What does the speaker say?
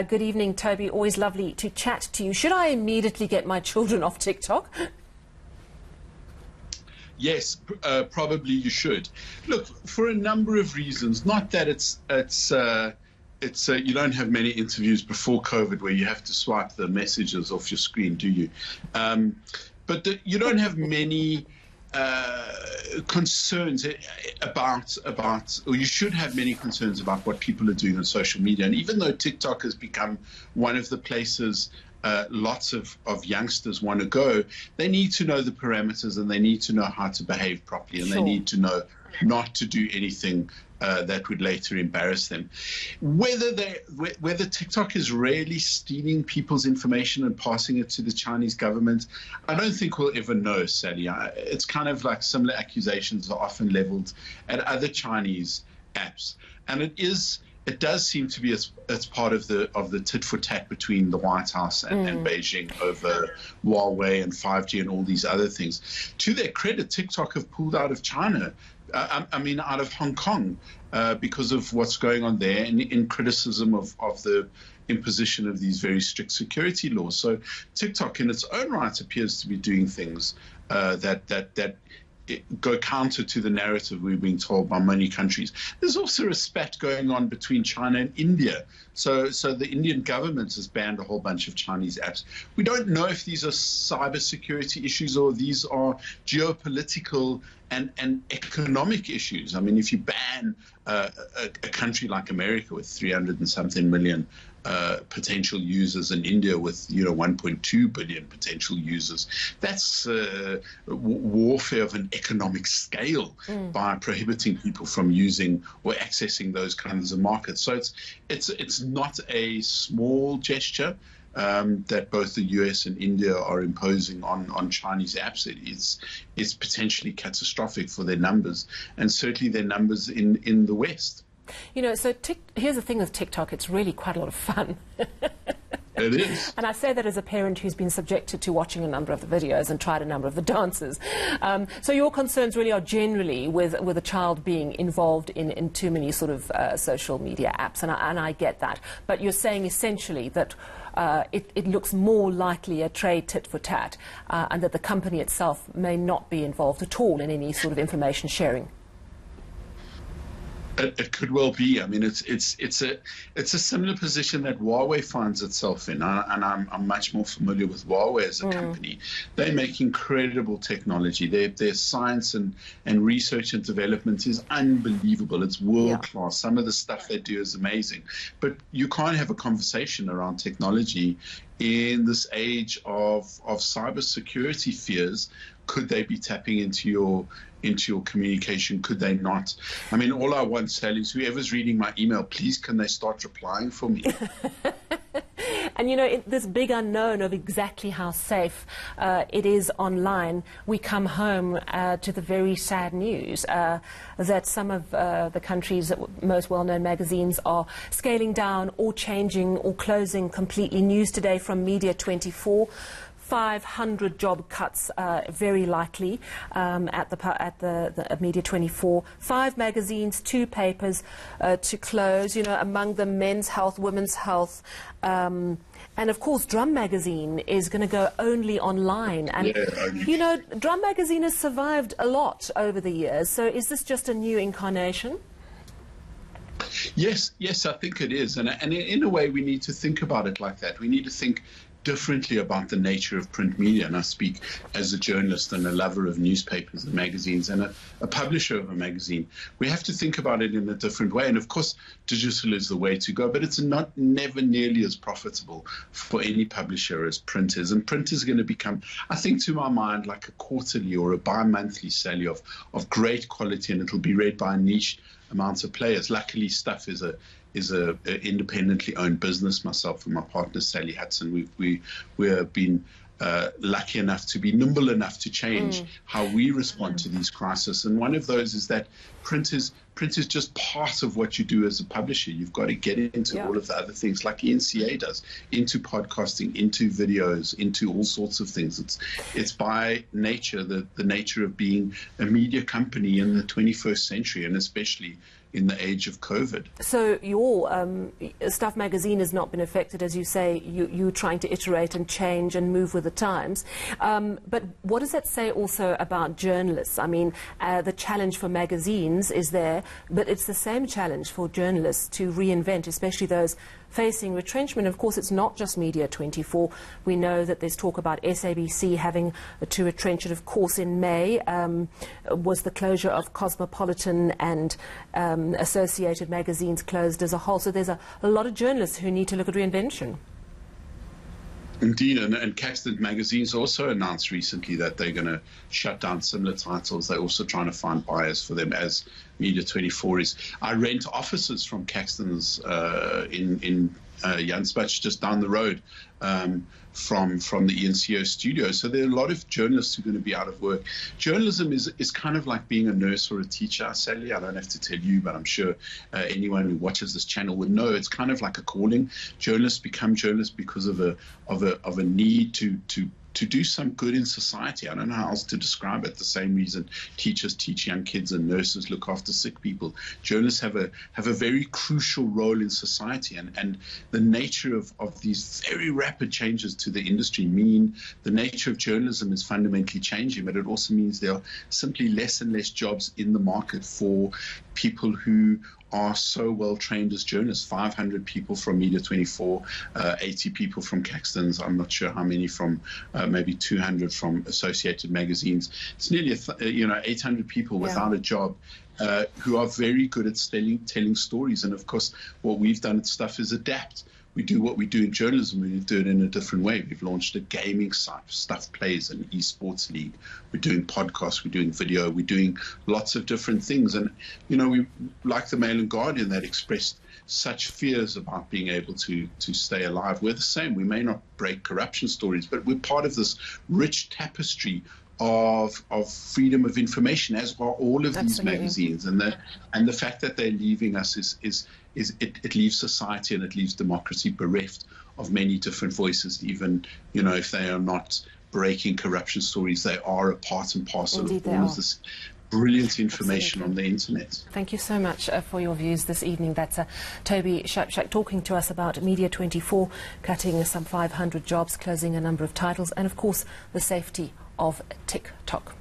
Good evening, Toby. Always lovely to chat to you. Should I immediately get my children off TikTok? Yes, probably you should. Look, for a number of reasons. Not that you don't have many interviews before COVID where you have to swipe the messages off your screen, do you? But you don't have many concerns about, or you should have many concerns about what people are doing on social media. And even though TikTok has become one of the places lots of youngsters want to go, they need to know the parameters and they need to know how to behave properly, and Sure. they need to know not to do anything that would later embarrass them. Whether TikTok is really stealing people's information and passing it to the Chinese government, I don't think we'll ever know, Sally. It's kind of like similar accusations are often leveled at other Chinese apps, and it does seem to be as part of the tit for tat between the White House and Beijing over Huawei and 5G and all these other things. To their credit, TikTok have pulled out of China. Out of Hong Kong, because of what's going on there, in criticism of the imposition of these very strict security laws. So TikTok, in its own right, appears to be doing things that go counter to the narrative we're being told by many countries. There's also a spat going on between China and India. So the Indian government has banned a whole bunch of Chinese apps. We don't know if these are cybersecurity issues or these are geopolitical and economic issues. I mean, if you ban a country like America with 300 and something million potential users, and India with 1.2 billion potential users, that's warfare of an economic scale by prohibiting people from using or accessing those kinds of markets. So it's not a small gesture that both the US and India are imposing on Chinese apps. It's potentially catastrophic for their numbers, and certainly their numbers in the West. So here's the thing with TikTok, it's really quite a lot of fun. It is. And I say that as a parent who's been subjected to watching a number of the videos and tried a number of the dances. So your concerns really are generally with a child being involved in too many sort of social media apps, and I get that. But you're saying essentially that it looks more likely a trade tit for tat, and that the company itself may not be involved at all in any sort of information sharing. It could well be. I mean, it's a similar position that Huawei finds itself in, and I'm much more familiar with Huawei as a company. They make incredible technology. Their science and research and development is unbelievable. It's world class. Some of the stuff they do is amazing. But you can't have a conversation around technology in this age of cybersecurity fears. Could they be tapping into your communication? Could they not? I mean, all I want, Sally, is whoever's reading my email, please can they start replying for me? And this big unknown of exactly how safe it is online, we come home to the very sad news that some of the country's most well-known magazines are scaling down or changing or closing completely. News today from Media 24. 500 job cuts, very likely, at the Media 24. 5 magazines, 2 papers to close. Among them Men's Health, Women's Health, and of course Drum Magazine is going to go only online. And Drum Magazine has survived a lot over the years. So is this just a new incarnation? Yes, I think it is, and in a way we need to think about it like that. We need to think differently about the nature of print media, and I speak as a journalist and a lover of newspapers and magazines and a publisher of a magazine. We have to think about it in a different way, and of course digital is the way to go, but it's never nearly as profitable for any publisher as print is. And print is going to become, I think, to my mind, like a quarterly or a bi-monthly sally of great quality, and it'll be read by a niche amounts of players. Luckily, Stuff is a independently owned business. Myself and my partner Sally Hudson, we have been lucky enough to be nimble enough to change how we respond to these crises. And one of those is that print is just part of what you do as a publisher. You've got to get into all of the other things like NCA does, into podcasting, into videos, into all sorts of things. It's by nature the nature of being a media company in the 21st century, and especially in the age of COVID. So your Stuff magazine has not been affected, as you say. You're trying to iterate and change and move with the times. But what does that say also about journalists? I mean, the challenge for magazines is there, but it's the same challenge for journalists to reinvent, especially those facing retrenchment. Of course, it's not just Media 24. We know that there's talk about SABC having to retrench it. Of course, in May was the closure of Cosmopolitan, and Associated Magazines closed as a whole. So there's a lot of journalists who need to look at reinvention. Indeed, and Caxton Magazines also announced recently that they're going to shut down similar titles. They're also trying to find buyers for them, as Media 24 is. I rent offices from Caxton's in Jansbach, just down the road from the ENCO studio. So there are a lot of journalists who are going to be out of work. Journalism is kind of like being a nurse or a teacher, Sally. I don't have to tell you, but I'm sure anyone who watches this channel would know. It's kind of like a calling. Journalists become journalists because of a need to do some good in society. I don't know how else to describe it. The same reason teachers teach young kids and nurses look after sick people. Journalists have a very crucial role in society, and the nature of these very rapid changes to the industry mean the nature of journalism is fundamentally changing, but it also means there are simply less and less jobs in the market for people who are so well trained as journalists. 500 people from Media 24, 80 people from Caxton's. I'm not sure how many from maybe 200 from Associated Magazines. It's nearly 800 people without a job. Who are very good at telling stories. And of course, what we've done at Stuff is adapt. We do what we do in journalism, we do it in a different way. We've launched a gaming site, Stuff Plays, an esports league. We're doing podcasts, we're doing video, we're doing lots of different things. And, we, like the Mail and Guardian, that expressed such fears about being able to stay alive. We're the same. We may not break corruption stories, but we're part of this rich tapestry of freedom of information, as are all of these magazines, and the fact that they're leaving us it leaves society and it leaves democracy bereft of many different voices. Even if they are not breaking corruption stories, they are a part and parcel of all of this brilliant information on the internet. Thank you so much for your views this evening. That's Toby Shapshak talking to us about Media 24 cutting some 500 jobs, closing a number of titles, and of course the safety of TikTok.